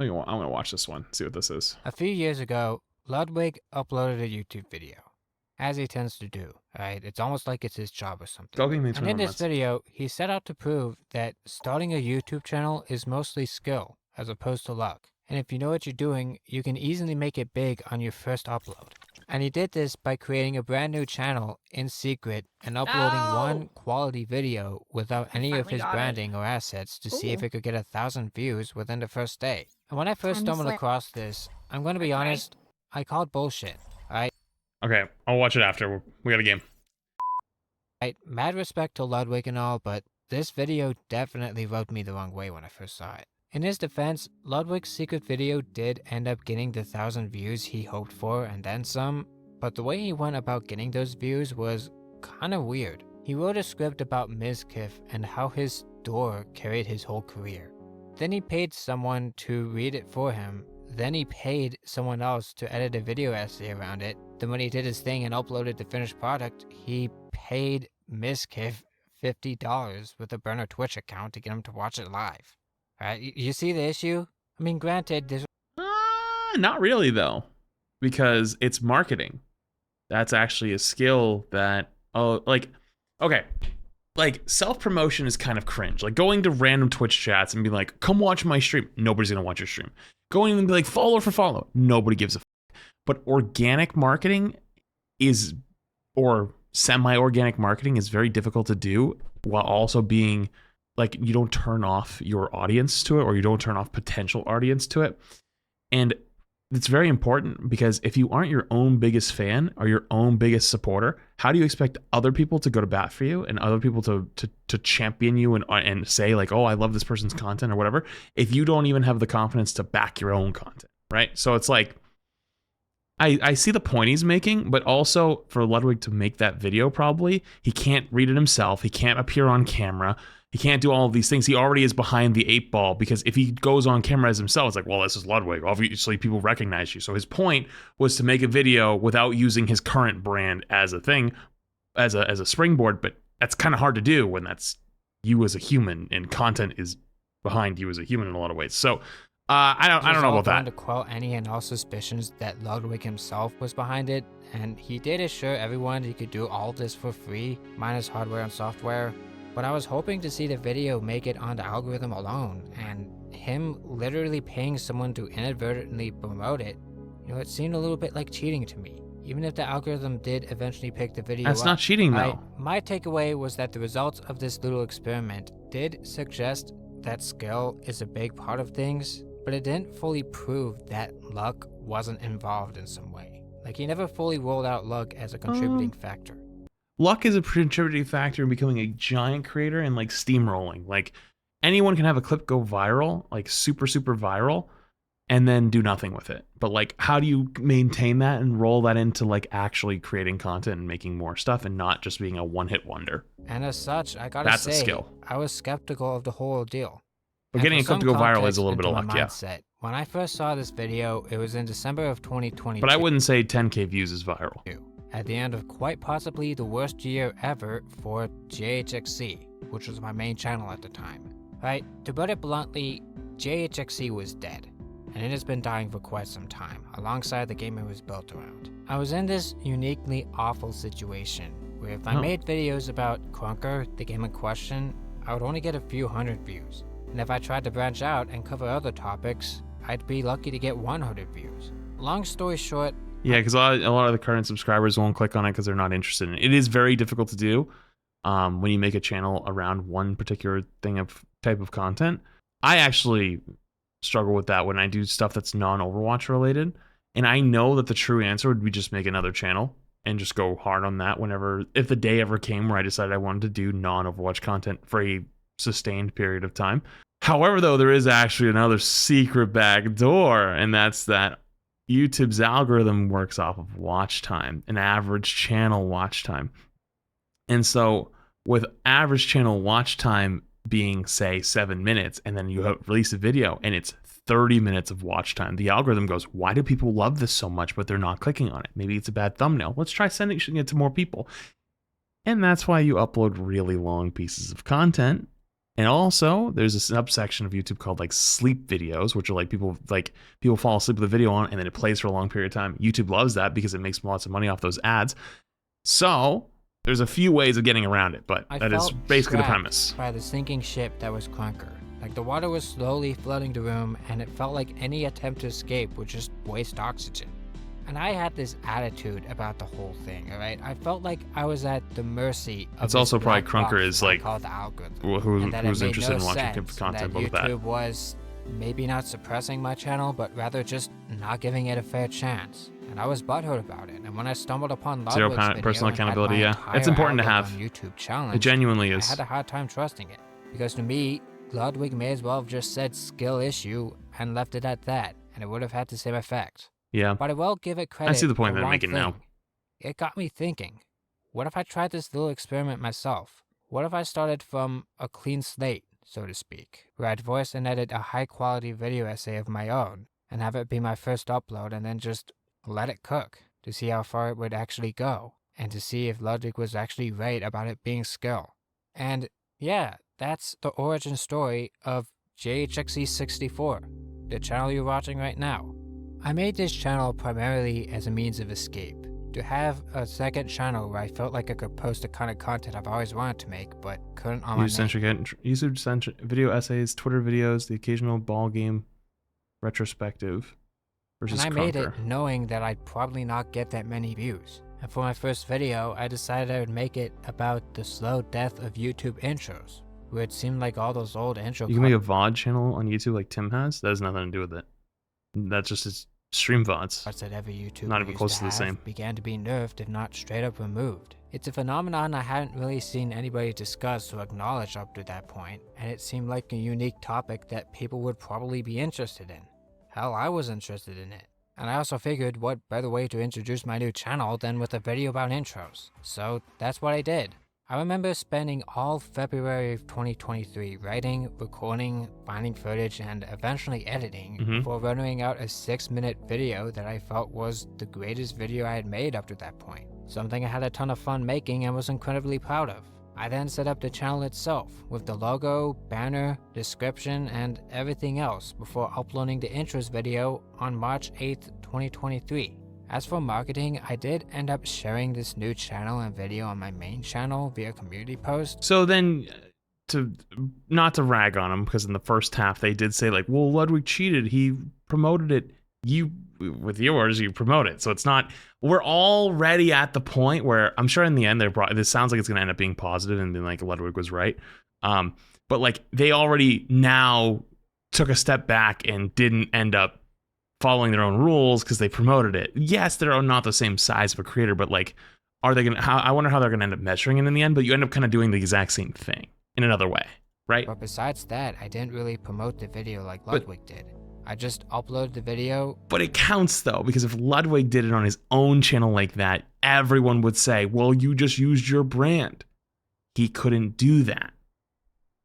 I'm gonna watch this one, see what this is. A few years ago, Ludwig uploaded a YouTube video, as he tends to do, right? It's almost like it's his job or something. Gogging makes And me in more this nuts. video, he set out to prove that starting a YouTube channel is mostly skill as opposed to luck. And if you know what you're doing, you can easily make it big on your first upload. And he did this by creating a brand new channel in secret and uploading one Oh, quality video without I any of finally his got it. branding or assets to see if Ooh, it could get 1,000 views within the first day. And when I first time to stumbled slip. across this, I'm going to be Okay. honest, I called bullshit. Okay, I'll watch it after. We got a game. Mad respect to Ludwig and all, but this video definitely rubbed me the wrong way when I first saw it. In his defense, Ludwig's secret video did end up getting the 1,000 views he hoped for and then some, but the way he went about getting those views was kinda weird. He wrote a script about Mizkif and how his store carried his whole career. Then he paid someone to read it for him. Then he paid someone else to edit a video essay around it. Then when he did his thing and uploaded the finished product, he paid Mizkif $50 with a burner Twitch account to get him to watch it live. You see the issue? I mean, granted, there's Not really though, because it's marketing. That's actually a skill that okay, like self-promotion is kind of cringe. Like going to random Twitch chats and be like, come watch my stream. Nobody's gonna watch your stream. Going and be like, follow for follow. Nobody gives a fuck. But organic marketing is, or semi-organic marketing is very difficult to do while also being like, you don't turn off your audience to it, or you don't turn off potential audience to it. And it's very important, because if you aren't your own biggest fan or your own biggest supporter, how do you expect other people to go to bat for you and other people to champion you and say like, oh, I love this person's content or whatever, if you don't even have the confidence to back your own content, right? So it's like, I see the point he's making, but also for Ludwig to make that video, probably, he can't read it himself. He can't appear on camera. He can't do all of these things. He already is behind the 8 ball, because if he goes on camera as himself, it's like, well, this is Ludwig. Obviously, people recognize you. So his point was to make a video without using his current brand as a thing, as a springboard. But that's kind of hard to do when that's you as a human and content is behind you as a human in a lot of ways. So I don't know about that. to quell any and all suspicions that Ludwig himself was behind it, and he did assure everyone he could do all this for free, minus hardware and software. But I was hoping to see the video make it on the algorithm alone, and him literally paying someone to inadvertently promote it, it seemed a little bit like cheating to me. Even if the algorithm did eventually pick the video That's up, not cheating though. my takeaway was that the results of this little experiment did suggest that skill is a big part of things, but it didn't fully prove that luck wasn't involved in some way. Like, he never fully rolled out luck as a contributing factor. Luck is a contributing factor in becoming a giant creator and like steamrolling. Like anyone can have a clip go viral, like super viral, and then do nothing with it. But like, how do you maintain that and roll that into like actually creating content and making more stuff and not just being a one-hit wonder? And as such, I gotta That's a say, skill. I was skeptical of the whole ordeal. But And getting for a clip to some go viral is context a little bit of into luck, my yeah. mindset, when I first saw this video, it was in December of 2022. But I wouldn't say 10K views is viral. At the end of quite possibly the worst year ever for JHXC, which was my main channel at the time. Right? To put it bluntly, JHXC was dead, and it has been dying for quite some time, alongside the game it was built around. I was in this uniquely awful situation, where if I made videos about Crunker, the game in question, I would only get a few hundred views. And if I tried to branch out and cover other topics, I'd be lucky to get 100 views. Long story short, Yeah, because a lot of the current subscribers won't click on it because they're not interested in it. It is very difficult to do when you make a channel around one particular type of content. I actually struggle with that when I do stuff that's non-Overwatch related. And I know that the true answer would be just make another channel and just go hard on that if the day ever came where I decided I wanted to do non-Overwatch content for a sustained period of time. However, though, there is actually another secret back door, and that's that YouTube's algorithm works off of watch time, an average channel watch time. And so with average channel watch time being, say, 7 minutes, and then you release a video and it's 30 minutes of watch time, the algorithm goes, why do people love this so much, but they're not clicking on it? Maybe it's a bad thumbnail. Let's try sending it to more people. And that's why you upload really long pieces of content And also, there's a subsection of YouTube called like sleep videos, which are like people fall asleep with a video on and then it plays for a long period of time. YouTube loves that because it makes lots of money off those ads. So there's a few ways of getting around it, but that is basically the premise. By the sinking ship that was Clunker. Like the water was slowly flooding the room and it felt like any attempt to escape would just waste oxygen. And I had this attitude about the whole thing, alright? I felt like I was at the mercy of it's also probably Clunker is like called the algorithm. Who's interested in watching content that about that. YouTube was maybe not suppressing my channel, but rather just not giving it a fair chance. And I was butthurt about it. And when I stumbled upon Ludwig's video personal accountability, and yeah. It's important to have. YouTube challenge, it genuinely is. I had a hard time trusting it. Because to me, Ludwig may as well have just said skill issue and left it at that. And it would have had the same effect. Yeah. But I will give it credit. I see the point they're making now. It got me thinking. What if I tried this little experiment myself? What if I started from a clean slate, so to speak, where I'd voice and edit a high-quality video essay of my own, and have it be my first upload, and then just let it cook, to see how far it would actually go, and to see if Ludwig was actually right about it being skill. And yeah, that's the origin story of JHXE64, the channel you're watching right now. I made this channel primarily as a means of escape, to have a second channel where I felt like I could post the kind of content I've always wanted to make, but couldn't on my main. User-centric video essays, Twitter videos, the occasional ball game retrospective versus And I made Clunker. it knowing that I'd probably not get that many views. And for my first video, I decided I would make it about the slow death of YouTube intros, where it seemed like all those old intro. You can make a VOD channel on YouTube like Tim has. That has nothing to do with it. That's just his stream VODs. Parts that every YouTuber not even close to the same. Began to be nerfed, if not straight up removed. It's a phenomenon I hadn't really seen anybody discuss or acknowledge up to that point, and it seemed like a unique topic that people would probably be interested in. Hell, I was interested in it. And I also figured what better way to introduce my new channel than with a video about intros. So that's what I did. I remember spending all February of 2023 writing, recording, finding footage, and eventually editing before rendering out a 6-minute video that I felt was the greatest video I had made up to that point. Something I had a ton of fun making and was incredibly proud of. I then set up the channel itself with the logo, banner, description, and everything else before uploading the intros video on March 8th, 2023. As for marketing, I did end up sharing this new channel and video on my main channel via community post. So then, not to rag on him, because in the first half they did say like, well, Ludwig cheated, he promoted it. With yours, you promote it. So it's not, we're already at the point where I'm sure in the end, this sounds like it's going to end up being positive and being like Ludwig was right. But like they already now took a step back and didn't end up following their own rules because they promoted it. Yes, they're not the same size of a creator, but like, are they going to, I wonder how they're going to end up measuring it in the end, but you end up kind of doing the exact same thing in another way, right? But besides that, I didn't really promote the video like Ludwig did. I just uploaded the video. But it counts though, because if Ludwig did it on his own channel like that, everyone would say, well, you just used your brand. He couldn't do that.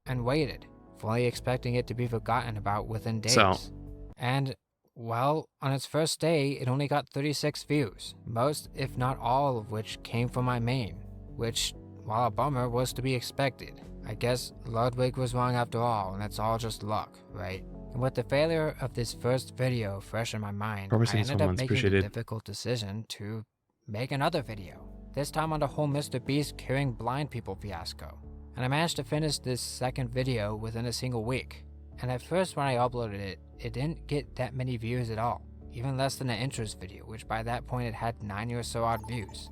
And waited, fully expecting it to be forgotten about within days. And well, on its first day, it only got 36 views, most, if not all, of which came from my main, which, while a bummer, was to be expected. I guess Ludwig was wrong after all, and it's all just luck, right? And with the failure of this first video fresh in my mind, I ended up making the difficult decision to make another video, this time on the whole Mr. Beast curing blind people fiasco. And I managed to finish this second video within a single week. And at first when I uploaded it, it didn't get that many views at all, even less than the intros video, which by that point it had 90 or so odd views.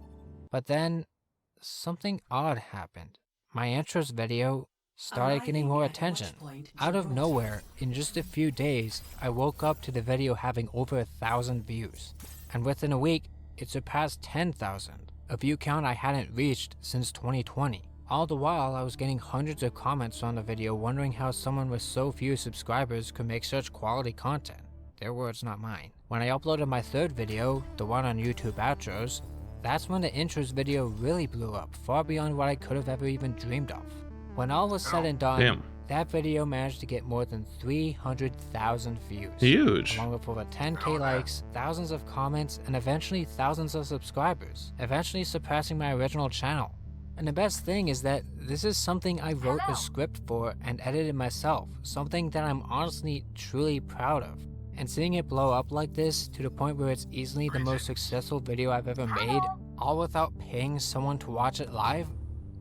But then, something odd happened. My intros video started getting more attention. Out of nowhere, in just a few days, I woke up to the video having over 1,000 views. And within a week, it surpassed 10,000, a view count I hadn't reached since 2020. All the while, I was getting hundreds of comments on the video wondering how someone with so few subscribers could make such quality content. Their words, not mine. When I uploaded my third video, the one on YouTube outros, that's when the intros video really blew up, far beyond what I could have ever even dreamed of. When all was said and done, that video managed to get more than 300,000 views. Huge. Along with over 10k likes, thousands of comments, and eventually thousands of subscribers, eventually surpassing my original channel. And the best thing is that this is something I wrote a script for and edited myself, something that I'm honestly truly proud of. And seeing it blow up like this to the point where it's easily the most successful video I've ever made, all without paying someone to watch it live,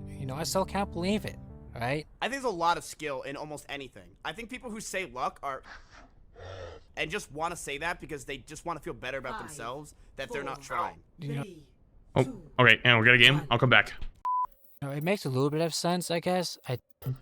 you know, I still can't believe it, right? I think there's a lot of skill in almost anything. I think people who say luck are and just want to say that because they just want to feel better about themselves that they're not trying. You know, Oh, okay, and we got a game. I'll come back. it makes a little bit of sense, I guess.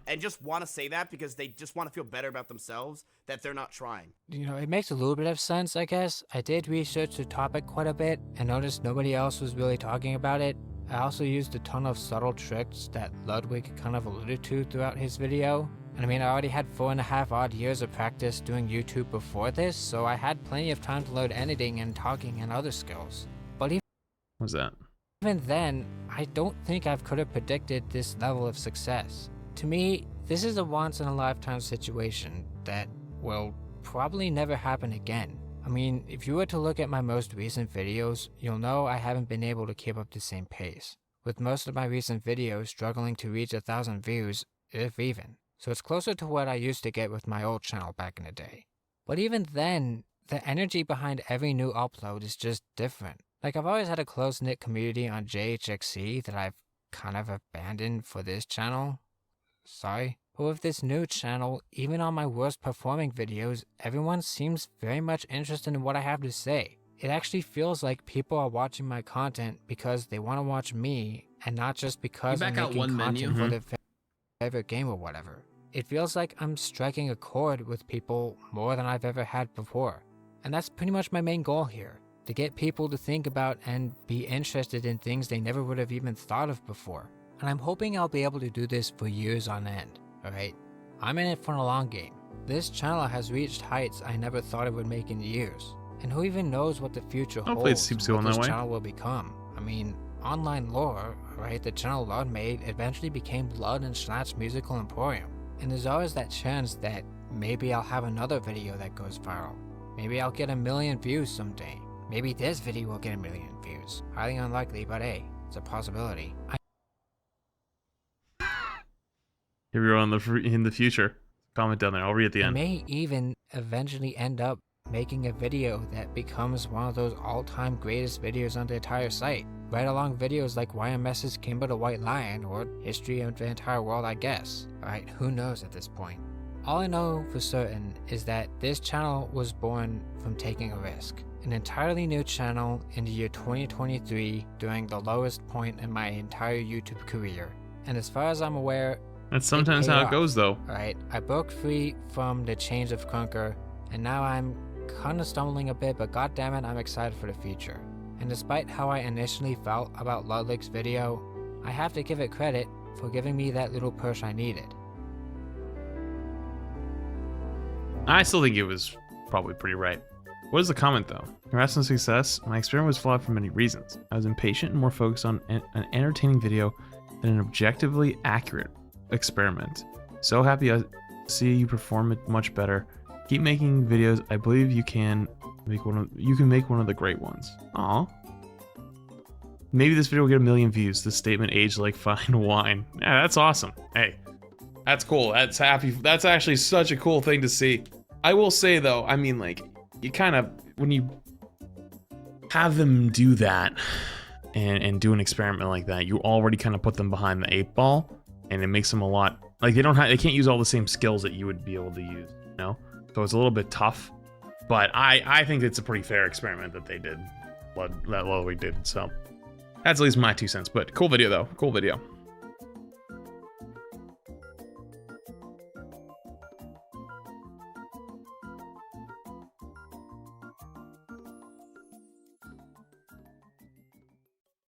And just want to say that because they just want to feel better about themselves that they're not trying. You know, it makes a little bit of sense, I guess. I did research the topic quite a bit and noticed nobody else was really talking about it. I also used a ton of subtle tricks that Ludwig kind of alluded to throughout his video. And I mean, I already had 4.5 odd years of practice doing YouTube before this, so I had plenty of time to learn editing and talking and other skills. But What's that? even then, I don't think I could have predicted this level of success. To me, this is a once-in-a-lifetime situation that will probably never happen again. I mean, if you were to look at my most recent videos, you'll know I haven't been able to keep up the same pace, with most of my recent videos struggling to reach 1,000 views, if even. So it's closer to what I used to get with my old channel back in the day. But even then, the energy behind every new upload is just different. Like, I've always had a close-knit community on JHXC that I've kind of abandoned for this channel. Sorry. But with this new channel, even on my worst performing videos, everyone seems very much interested in what I have to say. It actually feels like people are watching my content because they want to watch me, and not just because I'm making content for their favorite game or whatever. It feels like I'm striking a chord with people more than I've ever had before. And that's pretty much my main goal here, to get people to think about and be interested in things they never would have even thought of before. And I'm hoping I'll be able to do this for years on end, alright? I'm in it for the long game. This channel has reached heights I never thought it would make in years. And who even knows what the future Hopefully it holds, keeps what going this that way. channel will become. I mean, online lore, right? The channel Lud made eventually became Lud and Schlatt's Musical Emporium. And there's always that chance that maybe I'll have another video that goes viral. Maybe I'll get 1 million views someday. Maybe this video will get 1 million views. Highly unlikely, but hey, it's a possibility. Here we go in the future. Comment down there. I'll read at the I end. may even eventually end up making a video that becomes one of those all-time greatest videos on the entire site. Right along videos like YMS's Kimber the White Lion or History of the Entire World, I guess. Alright, who knows at this point. All I know for certain is that this channel was born from taking a risk. An entirely new channel in the year 2023 during the lowest point in my entire YouTube career. And as far as I'm aware, That's sometimes how it goes, though. Alright, I broke free from the chains of Crunker, and now I'm kinda stumbling a bit, but goddammit, I'm excited for the future. And despite how I initially felt about Ludwig's video, I have to give it credit for giving me that little push I needed. I still think it was probably pretty right. What is the comment, though? Congrats on success. My experiment was flawed for many reasons. I was impatient and more focused on an entertaining video than an objectively accurate experiment. So happy I see you perform it much better. Keep making videos. I believe you can make one of the great ones. Aw. Maybe this video will get 1 million views. This statement aged like fine wine. Yeah, that's awesome. Hey, that's cool. That's happy. That's actually such a cool thing to see. I will say though, I mean, like, you kind of, when you have them do that and do an experiment like that, you already kind of put them behind the 8 ball, and it makes them a lot, like, they can't use all the same skills that you would be able to use, you know? So it's a little bit tough, but I think it's a pretty fair experiment that they did, that Ludwig did, so that's at least my 2 cents. But cool video though, cool video.